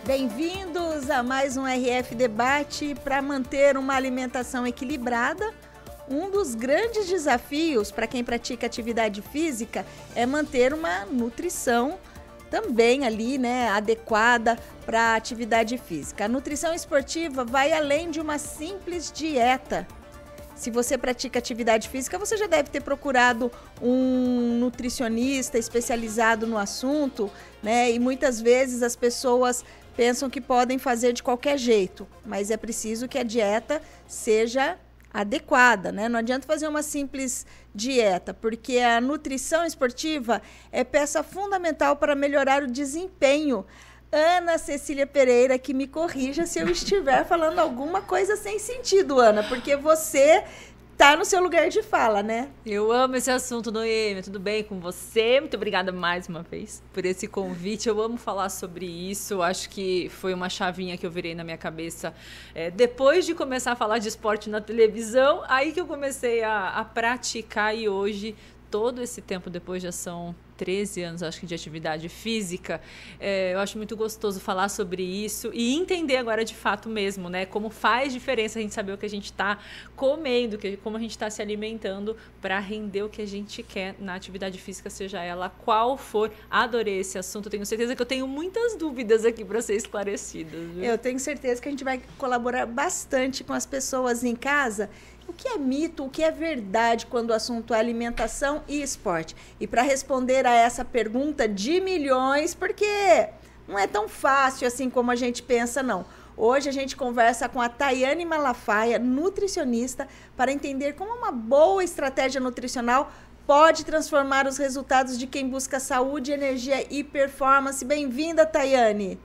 Bem-vindos a mais um RF Debate. Para manter uma alimentação equilibrada, um dos grandes desafios para quem pratica atividade física é manter uma nutrição também ali, né, adequada para a atividade física. A nutrição esportiva vai além de uma simples dieta. Se você pratica atividade física, você já deve ter procurado um nutricionista especializado no assunto, né? E muitas vezes as pessoas pensam que podem fazer de qualquer jeito, mas é preciso que a dieta seja adequada, né? Não adianta fazer uma simples dieta, porque a nutrição esportiva é peça fundamental para melhorar o desempenho. Ana Cecília Pereira, que me corrija se eu estiver falando alguma coisa sem sentido, Ana, porque você tá no seu lugar de fala, né? Eu amo esse assunto, Noêmia. Tudo bem com você? Muito obrigada mais uma vez por esse convite. Eu amo falar sobre isso. Acho que foi uma chavinha que eu virei na minha cabeça depois de começar a falar de esporte na televisão. Aí que eu comecei a praticar e hoje, todo esse tempo depois, já são 13 anos, acho que, de atividade física. Eu acho muito gostoso falar sobre isso e entender agora de fato mesmo, né? Como faz diferença a gente saber o que a gente está comendo, como a gente está se alimentando para render o que a gente quer na atividade física, seja ela qual for. Adorei esse assunto. Tenho certeza que eu tenho muitas dúvidas aqui para ser esclarecidas. Viu? Eu tenho certeza que a gente vai colaborar bastante com as pessoas em casa. O que é mito, o que é verdade quando o assunto é alimentação e esporte? E para responder a essa pergunta de milhões, porque não é tão fácil assim como a gente pensa, não. Hoje a gente conversa com a Tayane Malafaia, nutricionista, para entender como uma boa estratégia nutricional pode transformar os resultados de quem busca saúde, energia e performance. Bem-vinda, Tayane!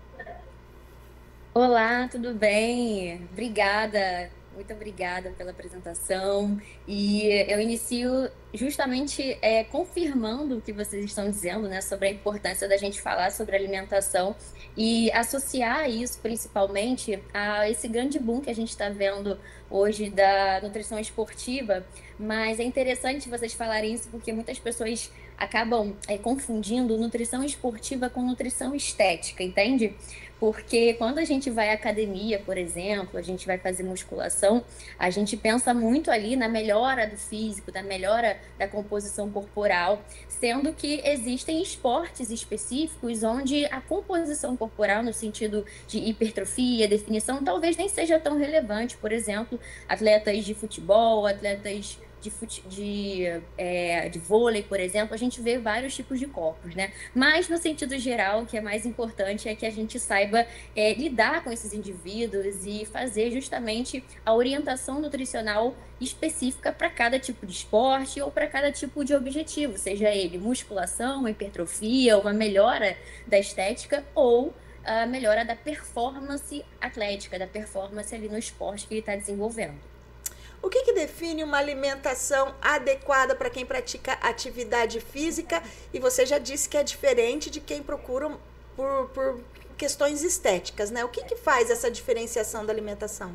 Olá, tudo bem? Obrigada. Muito obrigada pela apresentação. E eu inicio justamente confirmando o que vocês estão dizendo, né, sobre a importância da gente falar sobre alimentação e associar isso principalmente a esse grande boom que a gente está vendo hoje da nutrição esportiva. Mas é interessante vocês falarem isso porque muitas pessoas acabam confundindo nutrição esportiva com nutrição estética, entende? Porque quando a gente vai à academia, por exemplo, a gente vai fazer musculação, a gente pensa muito ali na melhora do físico, da melhora da composição corporal, sendo que existem esportes específicos onde a composição corporal, no sentido de hipertrofia, definição, talvez nem seja tão relevante. Por exemplo, atletas de futebol, atletas de vôlei, por exemplo, a gente vê vários tipos de corpos, né? Mas, no sentido geral, o que é mais importante é que a gente saiba lidar com esses indivíduos e fazer justamente a orientação nutricional específica para cada tipo de esporte ou para cada tipo de objetivo, seja ele musculação, hipertrofia, uma melhora da estética ou a melhora da performance atlética, da performance ali no esporte que ele está desenvolvendo. O que define uma alimentação adequada para quem pratica atividade física? E você já disse que é diferente de quem procura por questões estéticas, né? O que faz essa diferenciação da alimentação?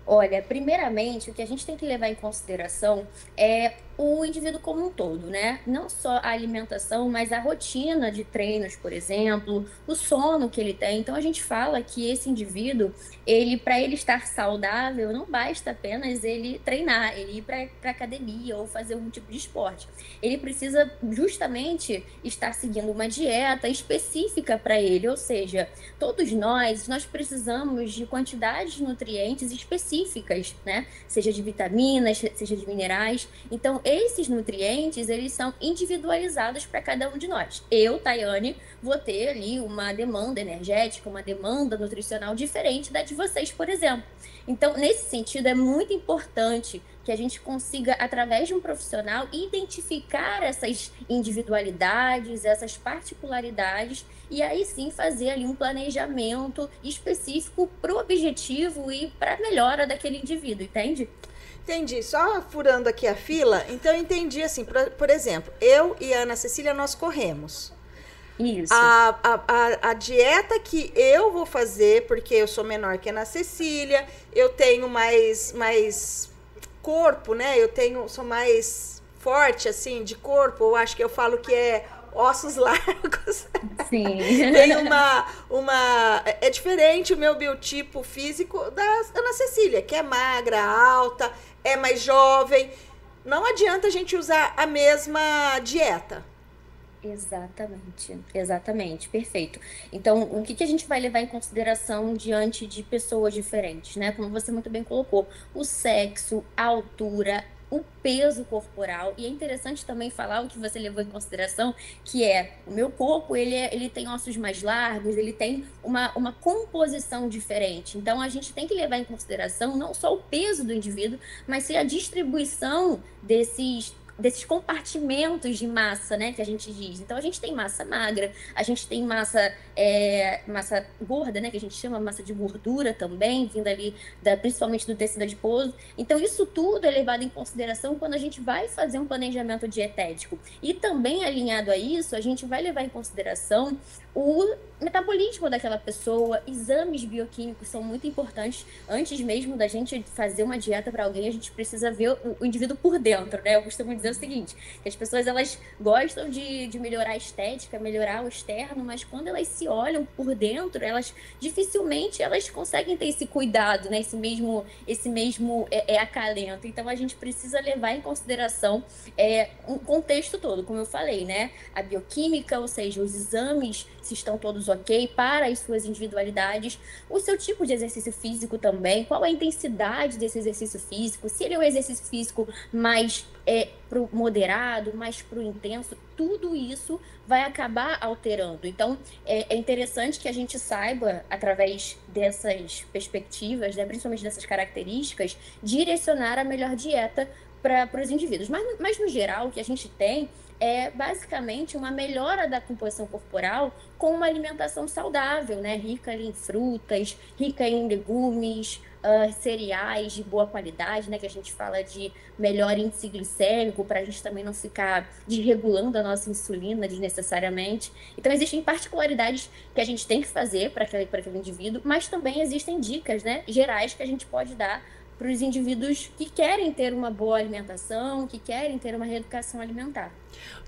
Olha, primeiramente, o que a gente tem que levar em consideração é o indivíduo como um todo, né? Não só a alimentação, mas a rotina de treinos, por exemplo, o sono que ele tem. Então, a gente fala que esse indivíduo, para ele estar saudável, não basta apenas ele treinar, ele ir para academia ou fazer algum tipo de esporte. Ele precisa justamente estar seguindo uma dieta específica para ele, ou seja, todos nós precisamos de quantidades de nutrientes específicas, né? Seja de vitaminas, seja de minerais. Então, esses nutrientes, eles são individualizados para cada um de nós. Eu, Tayane, vou ter ali uma demanda energética, uma demanda nutricional diferente da de vocês, por exemplo. Então, nesse sentido, é muito importante que a gente consiga, através de um profissional, identificar essas individualidades, essas particularidades, e aí sim fazer ali um planejamento específico para o objetivo e para a melhora daquele indivíduo, entende? Entendi. Só furando aqui a fila, então eu entendi assim, por exemplo, eu e a Ana Cecília, nós corremos. Isso. A dieta que eu vou fazer, porque eu sou menor que a Ana Cecília, eu tenho mais corpo, né? Sou mais forte, assim, de corpo. Eu acho que eu falo que é ossos largos. Sim. Tem é diferente o meu biotipo físico da Ana Cecília, que é magra, alta, é mais jovem. Não adianta a gente usar a mesma dieta. Exatamente, exatamente, perfeito. Então, o que a gente vai levar em consideração diante de pessoas diferentes, né? Como você muito bem colocou, o sexo, a altura, o peso corporal. E é interessante também falar o que você levou em consideração, que é o meu corpo, ele tem ossos mais largos, ele tem uma composição diferente. Então, a gente tem que levar em consideração não só o peso do indivíduo, mas sim a distribuição desses compartimentos de massa, né, que a gente diz. Então, a gente tem massa magra, a gente tem massa gorda, né, que a gente chama massa de gordura também, vindo ali principalmente do tecido adiposo. Então, isso tudo é levado em consideração quando a gente vai fazer um planejamento dietético. E também, alinhado a isso, a gente vai levar em consideração o metabolismo daquela pessoa. Exames bioquímicos são muito importantes. Antes mesmo da gente fazer uma dieta para alguém, a gente precisa ver o indivíduo por dentro, né? Eu costumo dizer o seguinte, que as pessoas, elas gostam de melhorar a estética, melhorar o externo, mas quando elas se olham por dentro, elas dificilmente elas conseguem ter esse cuidado, né? Esse mesmo acalento. Então, a gente precisa levar em consideração um contexto todo, como eu falei, né? A bioquímica, ou seja, os exames, se estão todos ok, para as suas individualidades, o seu tipo de exercício físico também, qual a intensidade desse exercício físico, se ele é um exercício físico mais pro moderado, mais pro intenso, tudo isso vai acabar alterando. Então, é interessante que a gente saiba, através dessas perspectivas, né, principalmente dessas características, direcionar a melhor dieta para os indivíduos. Mas, no geral, o que a gente tem é basicamente uma melhora da composição corporal com uma alimentação saudável, né? Rica em frutas, rica em legumes, cereais de boa qualidade, né? Que a gente fala de melhor índice glicêmico, para a gente também não ficar desregulando a nossa insulina desnecessariamente. Então, existem particularidades que a gente tem que fazer para aquele indivíduo, mas também existem dicas, né, gerais que a gente pode dar para os indivíduos que querem ter uma boa alimentação, que querem ter uma reeducação alimentar.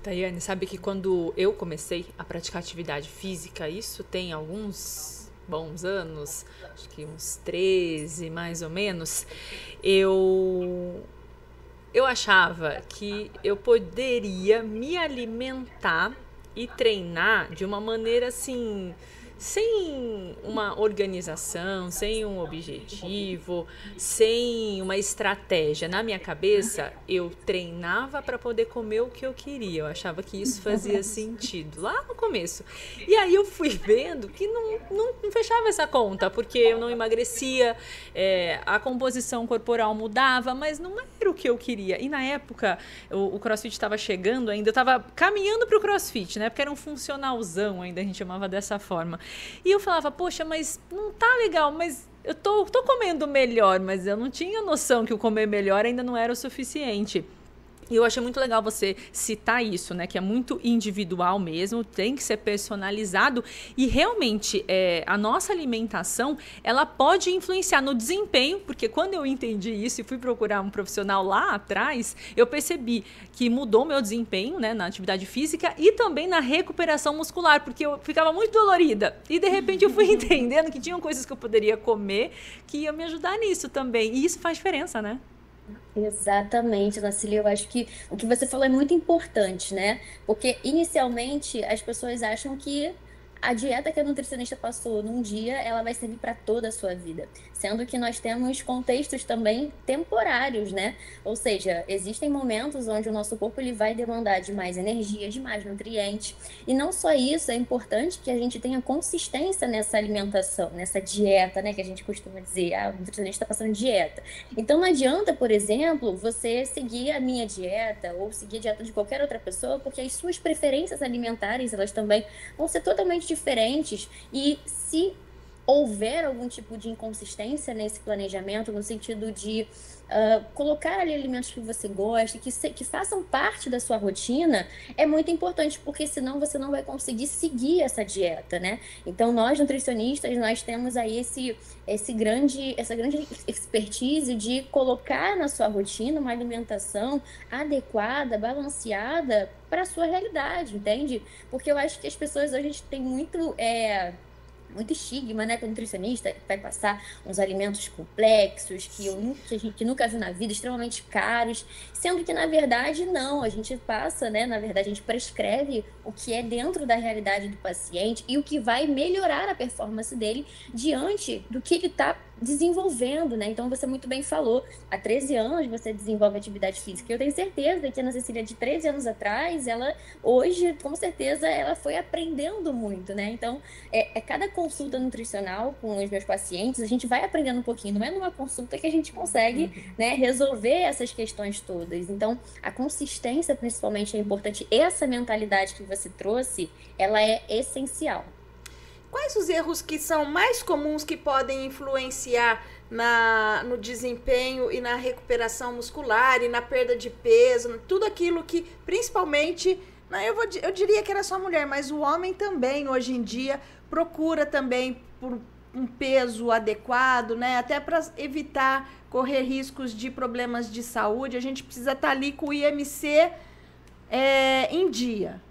Tayane, sabe que quando eu comecei a praticar atividade física, isso tem alguns bons anos, acho que uns 13 mais ou menos, eu achava que eu poderia me alimentar e treinar de uma maneira assim, sem uma organização, sem um objetivo, sem uma estratégia. Na minha cabeça, eu treinava para poder comer o que eu queria. Eu achava que isso fazia sentido lá no começo. E aí eu fui vendo que não fechava essa conta, porque eu não emagrecia, a composição corporal mudava, mas não era o que eu queria. E na época, o CrossFit estava chegando ainda, eu estava caminhando para o CrossFit, né? Porque era um funcionalzão ainda, a gente chamava dessa forma. E eu falava, poxa, mas não tá legal, mas eu tô comendo melhor, mas eu não tinha noção que o comer melhor ainda não era o suficiente. E eu achei muito legal você citar isso, né? Que é muito individual mesmo, tem que ser personalizado. E realmente, a nossa alimentação, ela pode influenciar no desempenho, porque quando eu entendi isso e fui procurar um profissional lá atrás, eu percebi que mudou meu desempenho, né, na atividade física e também na recuperação muscular, porque eu ficava muito dolorida. E de repente eu fui entendendo que tinham coisas que eu poderia comer que iam me ajudar nisso também. E isso faz diferença, né? Exatamente, Nacília, eu acho que o que você falou é muito importante, né? Porque inicialmente as pessoas acham que a dieta que a nutricionista passou num dia, ela vai servir para toda a sua vida. Sendo que nós temos contextos também temporários, né? Ou seja, existem momentos onde o nosso corpo ele vai demandar de mais energia, de mais nutrientes. E não só isso, é importante que a gente tenha consistência nessa alimentação, nessa dieta, né? Que a gente costuma dizer, o nutricionista está passando dieta. Então não adianta, por exemplo, você seguir a minha dieta ou seguir a dieta de qualquer outra pessoa, porque as suas preferências alimentares, elas também vão ser totalmente diferentes e se houver algum tipo de inconsistência nesse planejamento, no sentido de colocar ali alimentos que você gosta, que façam parte da sua rotina, é muito importante, porque senão você não vai conseguir seguir essa dieta, né? Então, nós nutricionistas, nós temos aí essa grande expertise de colocar na sua rotina uma alimentação adequada, balanceada para a sua realidade, entende? Porque eu acho que as pessoas hoje a gente tem muito estigma, né, que o nutricionista vai passar uns alimentos complexos, que a gente nunca viu na vida, extremamente caros, sendo que, na verdade, não. A gente passa, né, na verdade, a gente prescreve o que é dentro da realidade do paciente e o que vai melhorar a performance dele diante do que ele está desenvolvendo, né? Então, você muito bem falou, há 13 anos você desenvolve atividade física. Eu tenho certeza que a Ana Cecília, de 13 anos atrás, ela, hoje, com certeza, ela foi aprendendo muito, né? Então, cada consulta nutricional com os meus pacientes, a gente vai aprendendo um pouquinho. Não é numa consulta que a gente consegue, né, resolver essas questões todas. Então, a consistência, principalmente, é importante. Essa mentalidade que você trouxe, ela é essencial. Quais os erros que são mais comuns que podem influenciar no desempenho e na recuperação muscular e na perda de peso, tudo aquilo que, principalmente, eu diria que era só a mulher, mas o homem também, hoje em dia, procura também por um peso adequado, né? Até para evitar correr riscos de problemas de saúde, a gente precisa estar ali com o IMC em dia.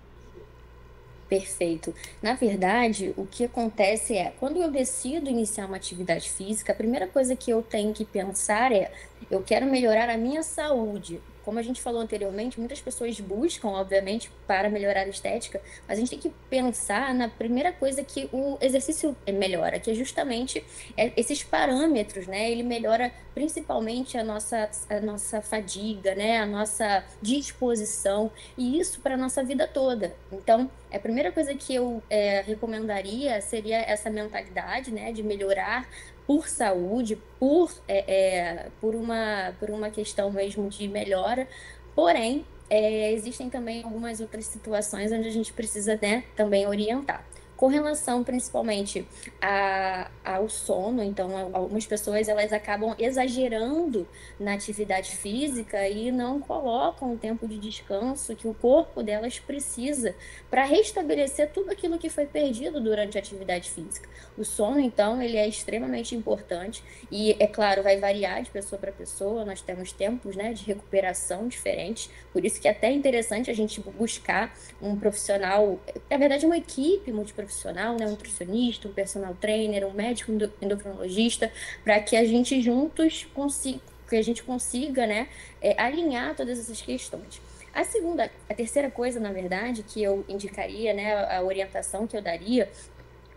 Perfeito. Na verdade, o que acontece é, quando eu decido iniciar uma atividade física, a primeira coisa que eu tenho que pensar é, eu quero melhorar a minha saúde. Como a gente falou anteriormente, muitas pessoas buscam, obviamente, para melhorar a estética, mas a gente tem que pensar na primeira coisa que o exercício melhora, que é justamente esses parâmetros, né? Ele melhora principalmente a nossa fadiga, né? A nossa disposição, e isso para a nossa vida toda. Então, a primeira coisa que eu recomendaria seria essa mentalidade, né? De melhorar por saúde, por uma questão mesmo de melhora. Porém, existem também algumas outras situações onde a gente precisa, né, também orientar. Com relação principalmente ao sono, então algumas pessoas elas acabam exagerando na atividade física e não colocam o tempo de descanso que o corpo delas precisa para restabelecer tudo aquilo que foi perdido durante a atividade física. O sono, então, ele é extremamente importante e, é claro, vai variar de pessoa para pessoa, nós temos tempos, né, de recuperação diferentes, por isso que é até interessante a gente buscar um profissional, na verdade uma equipe multiprofissional, né, um nutricionista, um personal trainer, um médico endocrinologista, para que a gente juntos consiga, né, alinhar todas essas questões. A terceira coisa, na verdade, que eu indicaria, né, a orientação que eu daria,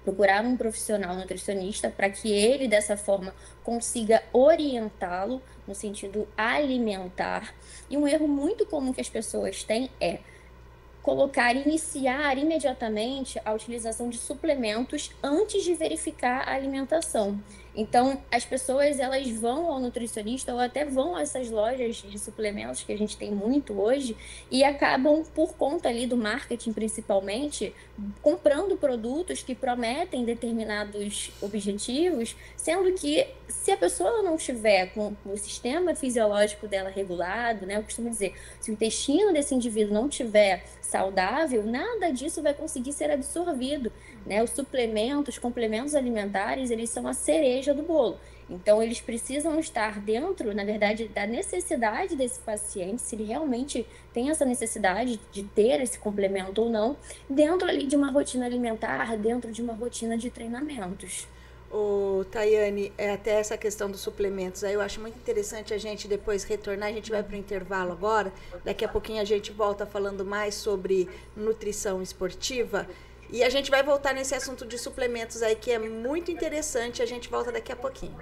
procurar um profissional nutricionista para que ele, dessa forma, consiga orientá-lo no sentido alimentar. E um erro muito comum que as pessoas têm é iniciar imediatamente a utilização de suplementos antes de verificar a alimentação. Então, as pessoas, elas vão ao nutricionista ou até vão a essas lojas de suplementos que a gente tem muito hoje e acabam, por conta ali do marketing principalmente, comprando produtos que prometem determinados objetivos, sendo que se a pessoa não estiver com o sistema fisiológico dela regulado, né, eu costumo dizer, se o intestino desse indivíduo não estiver saudável, nada disso vai conseguir ser absorvido, né? Os suplementos, os complementos alimentares, eles são a cereja do bolo. Então, eles precisam estar dentro, na verdade, da necessidade desse paciente, se ele realmente tem essa necessidade de ter esse complemento ou não, dentro ali de uma rotina alimentar, dentro de uma rotina de treinamentos. Tayane, até essa questão dos suplementos, aí eu acho muito interessante a gente depois retornar, a gente vai para o intervalo agora, daqui a pouquinho a gente volta falando mais sobre nutrição esportiva e a gente vai voltar nesse assunto de suplementos aí que é muito interessante, a gente volta daqui a pouquinho.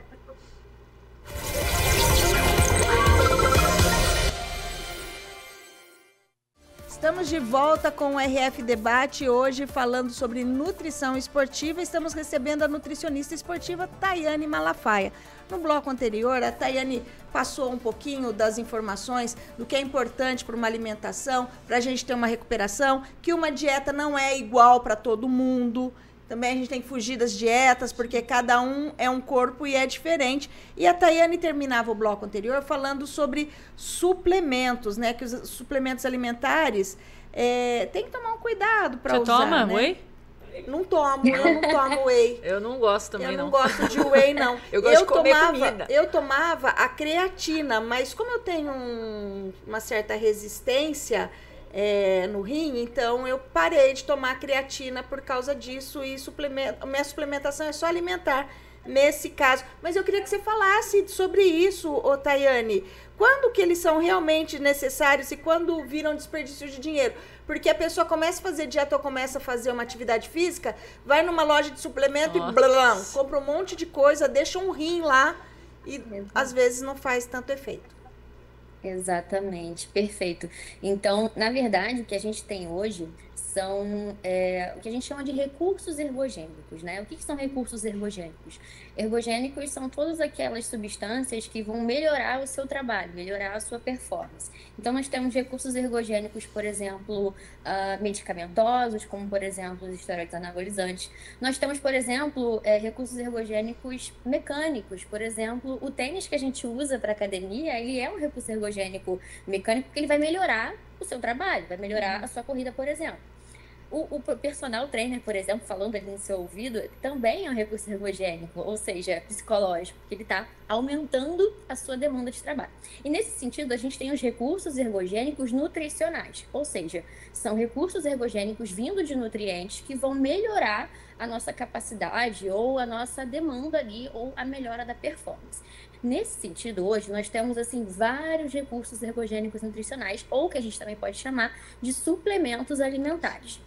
Estamos de volta com o RF Debate, hoje falando sobre nutrição esportiva. Estamos recebendo a nutricionista esportiva Tayane Malafaia. No bloco anterior, a Tayane passou um pouquinho das informações do que é importante para uma alimentação, para a gente ter uma recuperação, que uma dieta não é igual para todo mundo, Também a gente tem que fugir das dietas, porque cada um é um corpo e é diferente. E a Tayane terminava o bloco anterior falando sobre suplementos, né? Que os suplementos alimentares tem que tomar um cuidado para usar. Você toma whey? Não tomo, eu não tomo whey. Eu não gosto também, não. Eu não gosto de whey, não. Eu gosto de comer comida. Eu tomava a creatina, mas como eu tenho uma certa resistência no rim, então eu parei de tomar creatina por causa disso e minha suplementação é só alimentar nesse caso. Mas eu queria que você falasse sobre isso, Tayane. Quando que eles são realmente necessários e quando viram desperdício de dinheiro? Porque a pessoa começa a fazer dieta ou começa a fazer uma atividade física, vai numa loja de suplemento e blá, compra um monte de coisa, deixa um rim lá e às vezes não faz tanto efeito. Exatamente, perfeito. Então, na verdade, o que a gente tem hoje são o que a gente chama de recursos ergogênicos, né? O que são recursos ergogênicos? Ergogênicos são todas aquelas substâncias que vão melhorar o seu trabalho, melhorar a sua performance. Então, nós temos recursos ergogênicos, por exemplo, medicamentosos, como, por exemplo, os esteroides anabolizantes. Nós temos, por exemplo, recursos ergogênicos mecânicos. Por exemplo, o tênis que a gente usa para academia, ele é um recurso ergogênico mecânico porque ele vai melhorar o seu trabalho, vai melhorar a sua corrida, por exemplo. O personal trainer, por exemplo, falando ali no seu ouvido, também é um recurso ergogênico, ou seja, psicológico, porque ele está aumentando a sua demanda de trabalho. E nesse sentido, a gente tem os recursos ergogênicos nutricionais, ou seja, são recursos ergogênicos vindo de nutrientes que vão melhorar a nossa capacidade ou a nossa demanda ali, ou a melhora da performance. Nesse sentido, hoje, nós temos, assim, vários recursos ergogênicos nutricionais, ou que a gente também pode chamar de suplementos alimentares.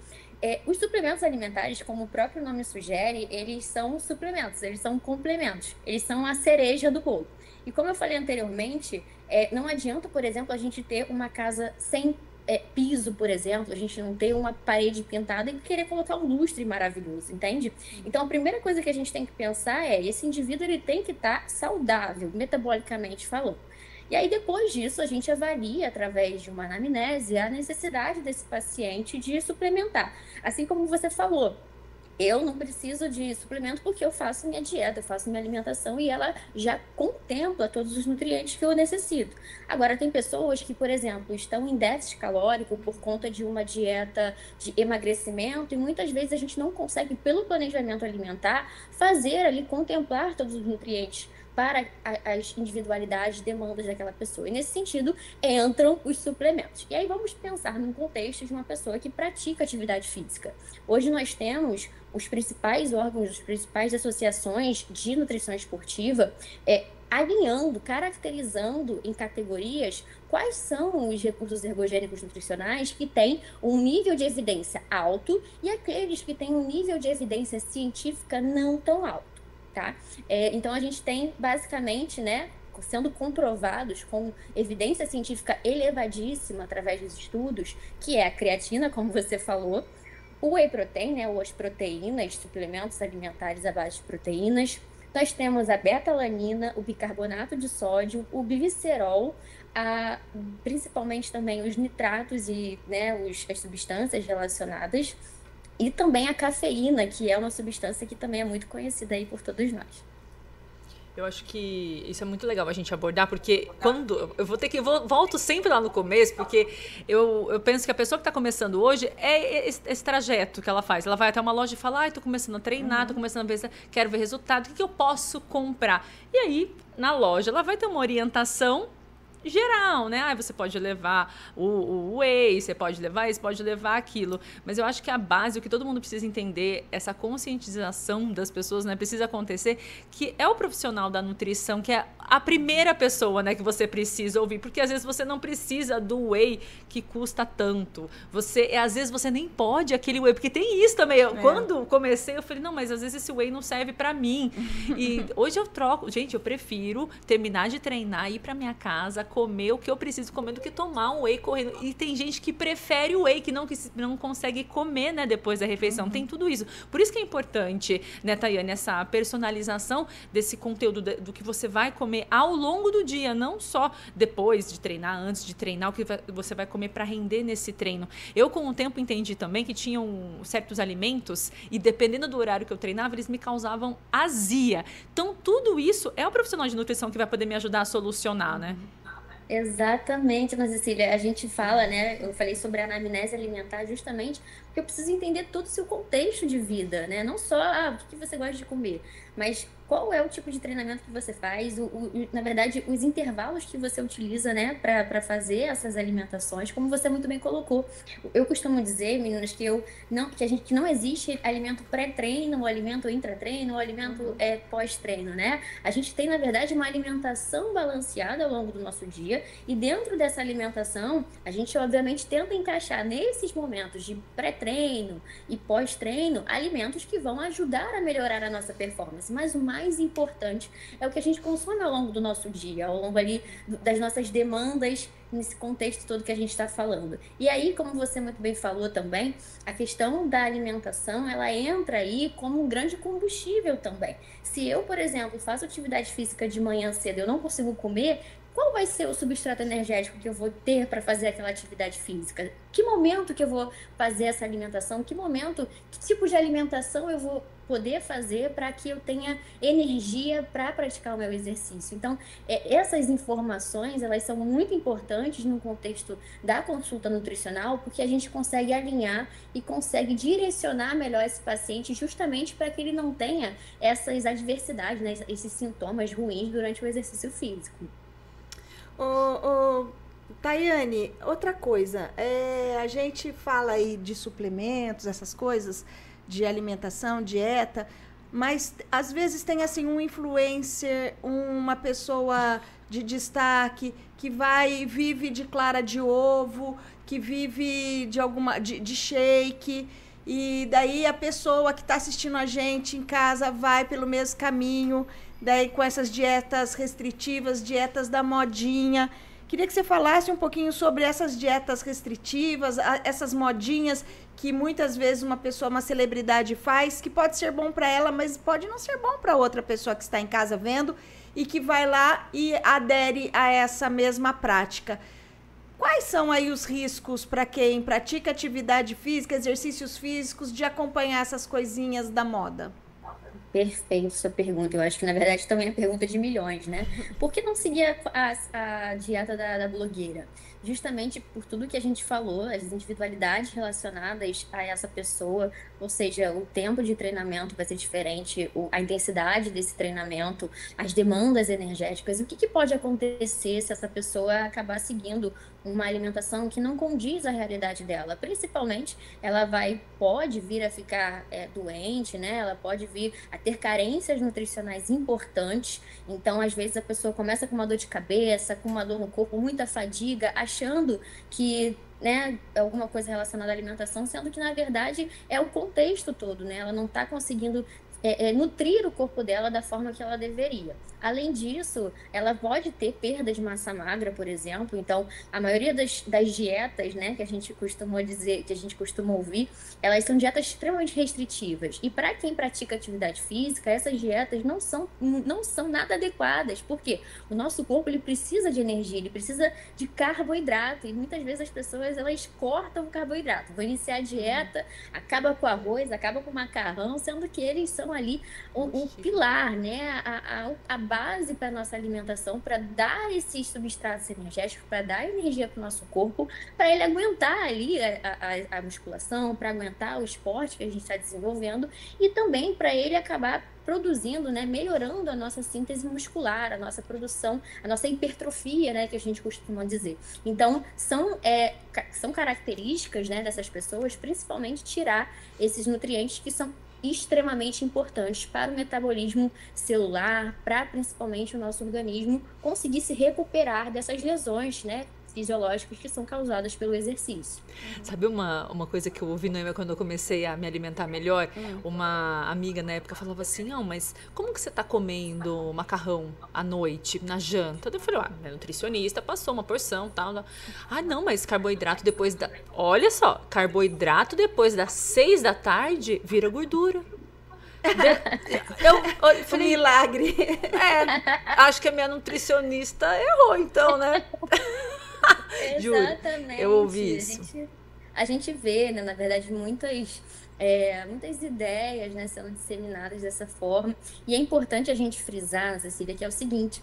Os suplementos alimentares, como o próprio nome sugere, eles são suplementos, eles são complementos, eles são a cereja do bolo. E como eu falei anteriormente, não adianta, por exemplo, a gente ter uma casa sem piso, por exemplo, a gente não ter uma parede pintada e querer colocar um lustre maravilhoso, entende? Então, a primeira coisa que a gente tem que pensar esse indivíduo ele tem que estar saudável, metabolicamente falando. E aí, depois disso, a gente avalia, através de uma anamnese, a necessidade desse paciente de suplementar. Assim como você falou, eu não preciso de suplemento porque eu faço minha dieta, eu faço minha alimentação e ela já contempla todos os nutrientes que eu necessito. Agora, tem pessoas que, por exemplo, estão em déficit calórico por conta de uma dieta de emagrecimento e muitas vezes a gente não consegue, pelo planejamento alimentar, fazer ali, contemplar todos os nutrientes para as individualidades, demandas daquela pessoa. E nesse sentido, entram os suplementos. E aí vamos pensar num contexto de uma pessoa que pratica atividade física. Hoje nós temos os principais órgãos, as principais associações de nutrição esportiva alinhando, caracterizando em categorias quais são os recursos ergogênicos nutricionais que têm um nível de evidência alto e aqueles que têm um nível de evidência científica não tão alto. Tá? Então, a gente tem, basicamente, né, sendo comprovados com evidência científica elevadíssima através dos estudos, que é a creatina, como você falou, o whey protein, né, ou as proteínas, suplementos alimentares à base de proteínas. Nós temos a beta-alanina, o bicarbonato de sódio, o glicerol, principalmente também os nitratos e, né, as substâncias relacionadas. E também a cafeína, que é uma substância que também é muito conhecida aí por todos nós. Eu acho que isso é muito legal a gente abordar, porque quando eu volto sempre lá no começo, porque eu penso que a pessoa que está começando hoje é esse trajeto que ela faz. Ela vai até uma loja e fala, tô começando a treinar, tô começando a ver, quero ver resultado, o que eu posso comprar? E aí, na loja, ela vai ter uma orientação geral, né? Você pode levar o whey, você pode levar isso, pode levar aquilo. Mas eu acho que a base, o que todo mundo precisa entender, essa conscientização das pessoas, né? Precisa acontecer, que é o profissional da nutrição, que é a primeira pessoa, né, que você precisa ouvir. Porque às vezes você não precisa do whey que custa tanto. Às vezes você nem pode aquele whey, porque tem isso também. Quando comecei, eu falei, não, mas às vezes esse whey não serve pra mim. E hoje eu troco. Gente, eu prefiro terminar de treinar, ir pra minha casa, comer o que eu preciso comer do que tomar um whey correndo. E tem gente que prefere o whey, que não consegue comer, né, depois da refeição. Tem tudo isso. Por isso que é importante, né, Tayane, essa personalização desse conteúdo, do que você vai comer ao longo do dia, não só depois de treinar, antes de treinar, o que você vai comer para render nesse treino. Eu, com o tempo, entendi também que tinham certos alimentos e, dependendo do horário que eu treinava, eles me causavam azia. Então, tudo isso é o profissional de nutrição que vai poder me ajudar a solucionar, né? Exatamente, Ana Cecília. A gente fala, né? Eu falei sobre a anamnese alimentar justamente porque eu preciso entender todo o seu contexto de vida, né? Não só o que você gosta de comer, mas qual é o tipo de treinamento que você faz, na verdade, os intervalos que você utiliza, né, para fazer essas alimentações, como você muito bem colocou. Eu costumo dizer, meninas, que não existe alimento pré-treino, ou alimento intra-treino, ou alimento pós-treino, né? A gente tem, na verdade, uma alimentação balanceada ao longo do nosso dia, e dentro dessa alimentação, a gente, obviamente, tenta encaixar nesses momentos de pré-treino e pós-treino, alimentos que vão ajudar a melhorar a nossa performance. Mas o mais importante é o que a gente consome ao longo do nosso dia, ao longo ali das nossas demandas, nesse contexto todo que a gente está falando. E aí, como você muito bem falou também, a questão da alimentação, ela entra aí como um grande combustível também. Se eu, por exemplo, faço atividade física de manhã cedo, eu não consigo comer, qual vai ser o substrato energético que eu vou ter para fazer aquela atividade física? Que momento que eu vou fazer essa alimentação? Que tipo de alimentação eu vou poder fazer para que eu tenha energia para praticar o meu exercício? Então, essas informações, elas são muito importantes no contexto da consulta nutricional, porque a gente consegue alinhar e consegue direcionar melhor esse paciente justamente para que ele não tenha essas adversidades, né, esses sintomas ruins durante o exercício físico. Tayane, outra coisa, a gente fala aí de suplementos, essas coisas, de alimentação, dieta, mas às vezes tem assim um influencer, uma pessoa de destaque que vive de clara de ovo, que vive de shake, e daí a pessoa que está assistindo a gente em casa vai pelo mesmo caminho, daí com essas dietas restritivas, dietas da modinha. Queria que você falasse um pouquinho sobre essas dietas restritivas, essas modinhas que muitas vezes uma celebridade faz, que pode ser bom para ela, mas pode não ser bom para outra pessoa que está em casa vendo e que vai lá e adere a essa mesma prática. Quais são aí os riscos para quem pratica atividade física, exercícios físicos, de acompanhar essas coisinhas da moda? Perfeito sua pergunta. Eu acho que, na verdade, também é pergunta de milhões, né? Por que não seguir a dieta da blogueira? Justamente por tudo que a gente falou, as individualidades relacionadas a essa pessoa, ou seja, o tempo de treinamento vai ser diferente, a intensidade desse treinamento, as demandas energéticas. O que pode acontecer se essa pessoa acabar seguindo uma alimentação que não condiz à realidade dela? Principalmente, ela pode vir a ficar doente, né? Ela pode vir a ter carências nutricionais importantes. Então, às vezes, a pessoa começa com uma dor de cabeça, com uma dor no corpo, muita fadiga, achando que, né, alguma coisa relacionada à alimentação, sendo que, na verdade, é o contexto todo, né? Ela não está conseguindo nutrir o corpo dela da forma que ela deveria. Além disso, ela pode ter perda de massa magra, por exemplo. Então, a maioria das dietas, né, que a gente costuma dizer, que a gente costuma ouvir, elas são dietas extremamente restritivas. E para quem pratica atividade física, essas dietas não são nada adequadas. Por quê? O nosso corpo, ele precisa de energia, ele precisa de carboidrato. E muitas vezes as pessoas, elas cortam o carboidrato. Vão iniciar a dieta, acaba com arroz, acaba com macarrão, sendo que eles são ali um pilar, né, a base para a nossa alimentação, para dar esses substratos energéticos, para dar energia para o nosso corpo, para ele aguentar ali a musculação, para aguentar o esporte que a gente está desenvolvendo, e também para ele acabar produzindo, né, melhorando a nossa síntese muscular, a nossa produção, a nossa hipertrofia, né, que a gente costuma dizer. Então, são características, né, dessas pessoas, principalmente tirar esses nutrientes que são extremamente importantes para o metabolismo celular, para principalmente o nosso organismo conseguir se recuperar dessas lesões, né, fisiológicas que são causadas pelo exercício. Sabe uma coisa que eu ouvi, Noêmia, quando eu comecei a me alimentar melhor? Uma amiga na época falava assim, não, mas como que você tá comendo macarrão à noite, na janta? Eu falei, minha nutricionista passou uma porção, tal. Ah, não, mas carboidrato depois da... Olha só, carboidrato depois das 6 da tarde vira gordura. Eu falei, milagre. Acho que a minha nutricionista errou, então, né? Exatamente. Eu ouvi isso. A gente vê, né, na verdade, muitas ideias, né, sendo disseminadas dessa forma. E é importante a gente frisar, Cecília, que é o seguinte,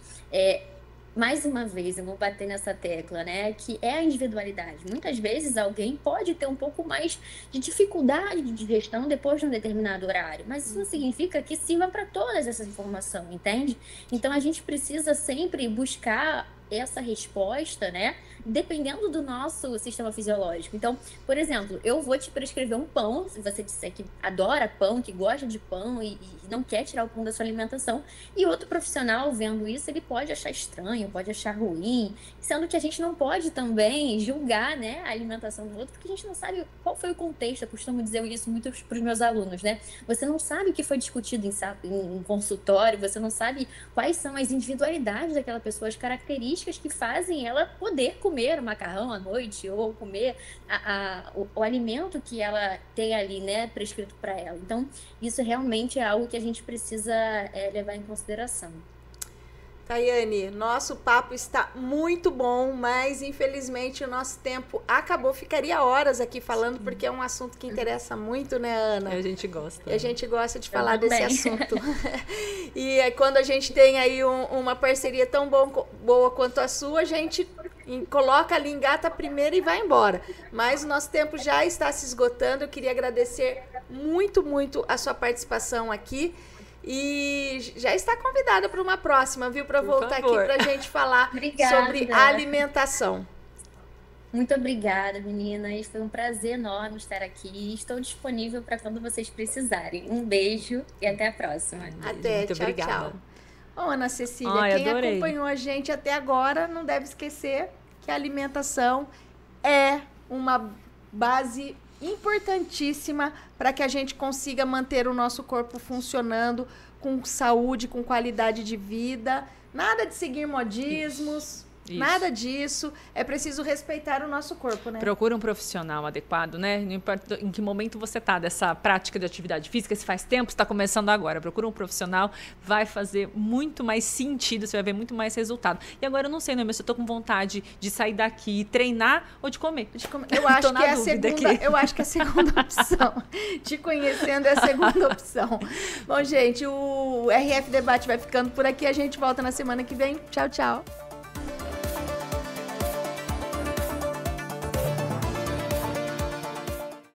mais uma vez, eu vou bater nessa tecla, né? Que é a individualidade. Muitas vezes alguém pode ter um pouco mais de dificuldade de digestão depois de um determinado horário, mas isso não significa que sirva para todas essas informações, entende? Então a gente precisa sempre buscar essa resposta, né? Dependendo do nosso sistema fisiológico. Então, por exemplo, eu vou te prescrever um pão, se você disser que adora pão, que gosta de pão e não quer tirar o pão da sua alimentação, e outro profissional vendo isso, ele pode achar estranho, pode achar ruim, sendo que a gente não pode também julgar, né, a alimentação do outro, porque a gente não sabe qual foi o contexto. Eu costumo dizer isso muito para os meus alunos, né? Você não sabe o que foi discutido em consultório, você não sabe quais são as individualidades daquela pessoa, as características que fazem ela poder comer o macarrão à noite ou comer o alimento que ela tem ali, né, prescrito para ela. Então, isso realmente é algo que a gente precisa levar em consideração. Tayane, nosso papo está muito bom, mas infelizmente o nosso tempo acabou. Ficaria horas aqui falando, porque é um assunto que interessa muito, né, Ana? A gente gosta. E a gente gosta de falar desse assunto. E aí, quando a gente tem aí uma parceria tão boa quanto a sua, a gente coloca ali, engata a primeira e vai embora. Mas o nosso tempo já está se esgotando. Eu queria agradecer muito, muito a sua participação aqui. E já está convidada para uma próxima, viu? Para voltar aqui para a gente falar sobre alimentação. Muito obrigada, meninas. Foi um prazer enorme estar aqui. Estou disponível para quando vocês precisarem. Um beijo e até a próxima. Até, muito tchau, obrigada. tchau. Ô, Ana Cecília, quem adorei. acompanhou a gente até agora não deve esquecer que a alimentação é uma base importantíssima para que a gente consiga manter o nosso corpo funcionando com saúde, com qualidade de vida. Nada de seguir modismos. Isso. Nada disso. É preciso respeitar o nosso corpo, né? Procura um profissional adequado, né? Não importa em que momento você tá dessa prática de atividade física, se faz tempo, está começando agora. Procura um profissional, vai fazer muito mais sentido, você vai ver muito mais resultado. E agora eu não sei, Noêmia, se eu tô com vontade de sair daqui e treinar ou de comer. Eu acho que é a segunda, eu acho que é a segunda opção. Te conhecendo é a segunda opção. Bom, gente, o RF Debate vai ficando por aqui. A gente volta na semana que vem. Tchau, tchau.